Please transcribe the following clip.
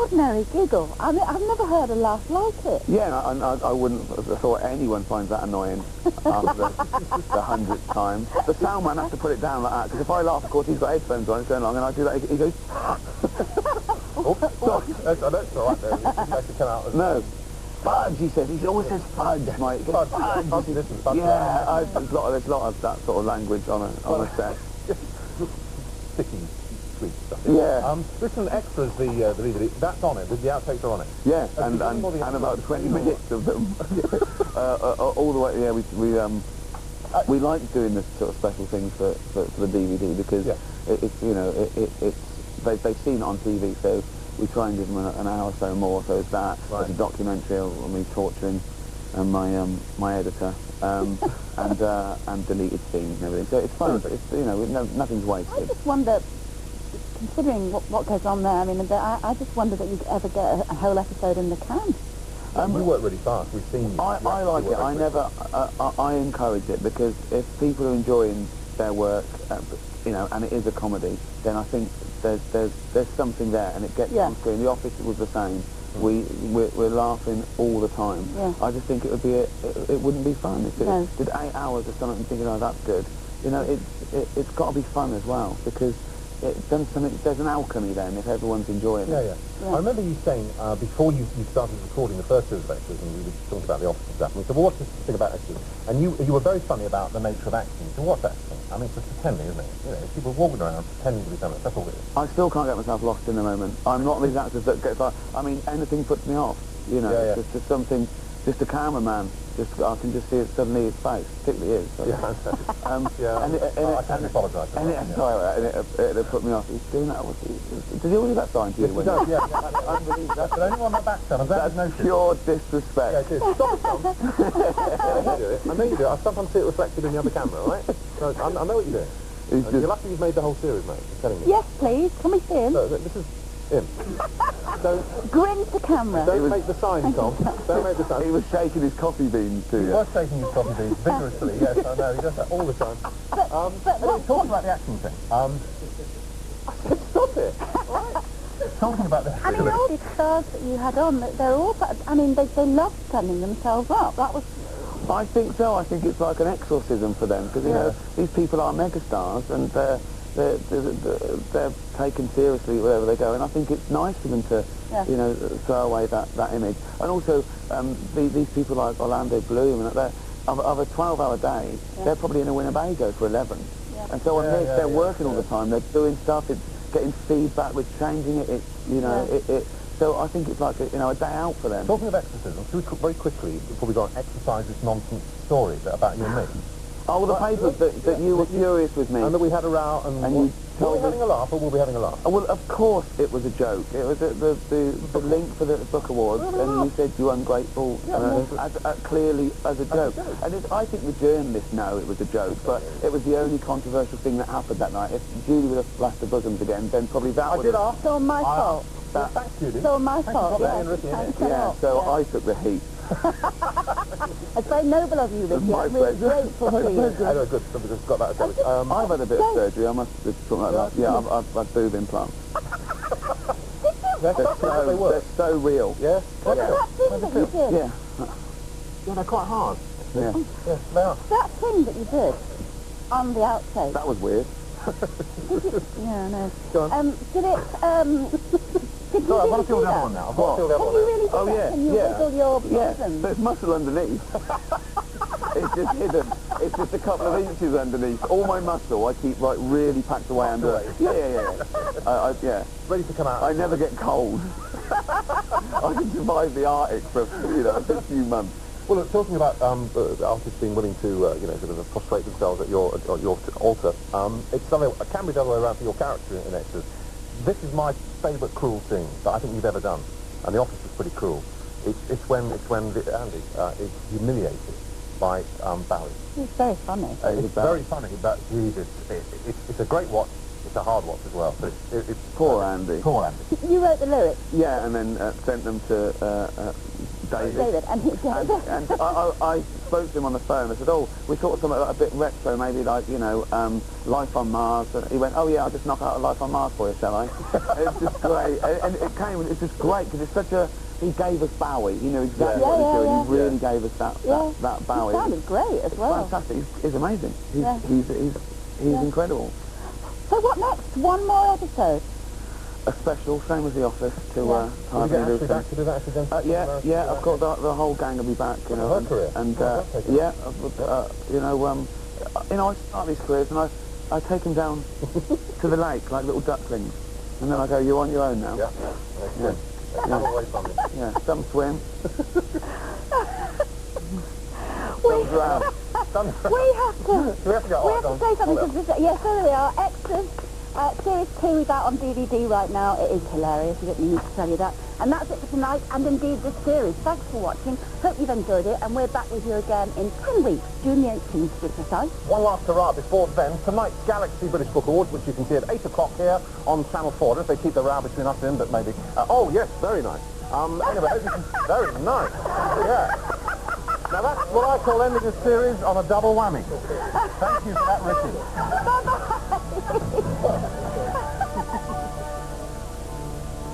extraordinary giggle. I mean, I've never heard a laugh like it. Yeah, and I wouldn't have thought anyone finds that annoying after the 100th time. The sound man has to put it down like that, because if I laugh, of course, he's got headphones on, it's going along, and I do that, he goes... That's all right there. It doesn't actually come out as... No. Fudge, he says. He always says fudge, mate. Fudge. Yeah, there's a lot of that sort of language on a set. Sticky, sweet stuff. Yeah. Listen, extras, the DVD, that's on it. The outtakes are on it. Yeah, and about 20 minutes of them. All the way. Yeah, we like doing this sort of special things for the DVD because they've seen it on TV, so we try and give them an hour or so more. So it's that. Right. There's a documentary on me torturing and my editor. And deleted scenes and everything. So it's fun. It's nothing's wasted. I just wonder, considering what goes on there. I mean, I just wonder that you'd ever get a whole episode in the can. You work really fast. We've seen you. I like it. I encourage it because if people are enjoying their work, and it is a comedy, then I think there's something there, and it gets on screen. The Office was the same. We're laughing all the time. Yeah. I just think it wouldn't be fun if it did 8 hours of something and thinking, oh, that's good. It's got to be fun as well because there's an alchemy then if everyone's enjoying it. Yeah. I remember you saying before you started recording the first series of extras, and we were talking about the Office and stuff, and we said, well, what's this thing about extras? And you were very funny about the nature of acting. So what's acting? I mean, it's just pretending, isn't it? People walking around pretending to be something. That's all it is. I still can't get myself lost in the moment. I'm not these actors that get... I mean, anything puts me off. It's just something... Just a cameraman. I can just see it suddenly his face, particularly his. So. I can apologise. And it put me off. He's doing that. Does he always do that sign to you? Yes, he does, yeah. Unbelievable. That's the only one that backs up. That's pure disrespect. Yeah, it is. Stop it, Tom. I know you do it. I sometimes see it reflected in the other camera, right? So I know what you're doing. You're lucky you've made the whole series, mate. I'm telling you. Yes, please. Can we see him? So, this is him. Grin to camera. Don't make the sign, Tom. Don't make the sign. He was shaking his coffee beans to you. He was shaking his coffee beans vigorously, yes, I know. He does that all the time. But talking about the action thing. I said stop it. Right? Talking about the I mean, all the stars that you had on, they're all... I mean, they loved standing themselves up. That was... I think so. I think it's like an exorcism for them because, these people are megastars and they're taken seriously wherever they go, and I think it's nice for them to, throw away that image. And also, these people like Orlando Bloom, and of a 12-hour day, they're probably in a Winnebago for 11. Yeah. And so on this, they're working all the time. They're doing stuff. It's getting feedback. We're changing it. It's so I think it's like a day out for them. Talking of exorcism, should we very quickly before we go on exercise this nonsense story about you and me? Oh, the papers that you were furious with me. And that we had a row, and you told me... having a laugh, or will we having a laugh? Well, of course it was a joke. It was the link for the book awards, and you said you ungrateful, clearly as a joke. And I think the journalists know it was a joke, but it was the only controversial thing that happened that night. If Judy would have flashed the bookums again, then probably that would have... I did ask. It's all my fault. Thanks, Judy. It's all my fault. I took the heat. It's very noble of you, Ricky. I'm really grateful to you. Anyway, good. Somebody's got that established. I've had a bit of surgery. I must have something like that. Yeah, I've had boob implants. They're so real. Yeah? What was that thing that you did? Yeah, they're quite hard. Yeah. Yeah, they are. That thing that you did on the outtake. That was weird. Yeah, I know. Go on. Did it, did you I've got to really feel do the other that? one now. I've got to feel the other Can one you really do Oh, that? yeah. Can you wiggle your bosom? There's muscle underneath. It's just hidden. It's just a couple of inches underneath. All my muscle I keep like really packed away under. Yeah. Ready to come out. I never get cold. I can survive the Arctic for a few months. Well, look, talking about artists being willing to sort of prostrate themselves at your altar, it's something it can be the other way around for your character in extras. This is my favourite cruel scene that I think you've ever done, and the Office is pretty cruel. It's when Andy is humiliated by Barry. It's very funny. It's very funny, but Jesus, it's a great watch. It's a hard watch as well. But it's Poor Andy. Poor Andy. You wrote the lyrics? Yeah, and then sent them to David. And I spoke to him on the phone. I said, oh, we thought of something like a bit retro, maybe like, you know, Life on Mars. And he went, oh yeah, I'll just knock out a Life on Mars for you, shall I? It's just great. And it's just great because it's such a, he gave us Bowie. He knew exactly what he was doing. He really gave us that Bowie. He sounded great as well. Fantastic. He's amazing. He's incredible. So what next? One more episode? A special, same as The Office, to Will you get Ashley back to do that again? yeah, I've got the whole gang will be back, you know. Her career? And I start these careers and I take them down to the lake like little ducklings, and then I go, you're on your own now. Come away from me. Yeah, some swim. We drown. we have to say something to this. Yes, there we are. Extras. Series 2 is out on DVD right now. It is hilarious. We don't need to tell you that. And that's it for tonight, and indeed this series. Thanks for watching. Hope you've enjoyed it, and we're back with you again in 10 weeks, June the 18th to be precise. One last hurrah before then. Tonight's Galaxy British Book Awards, which you can see at 8 o'clock here on Channel 4. I don't know if they keep the row between us and him, but maybe. Oh, yes, very nice. Anyway, very nice. Yeah. Now that's what I call ending a series on a double whammy. Thank you for that, Ricky. Bye-bye.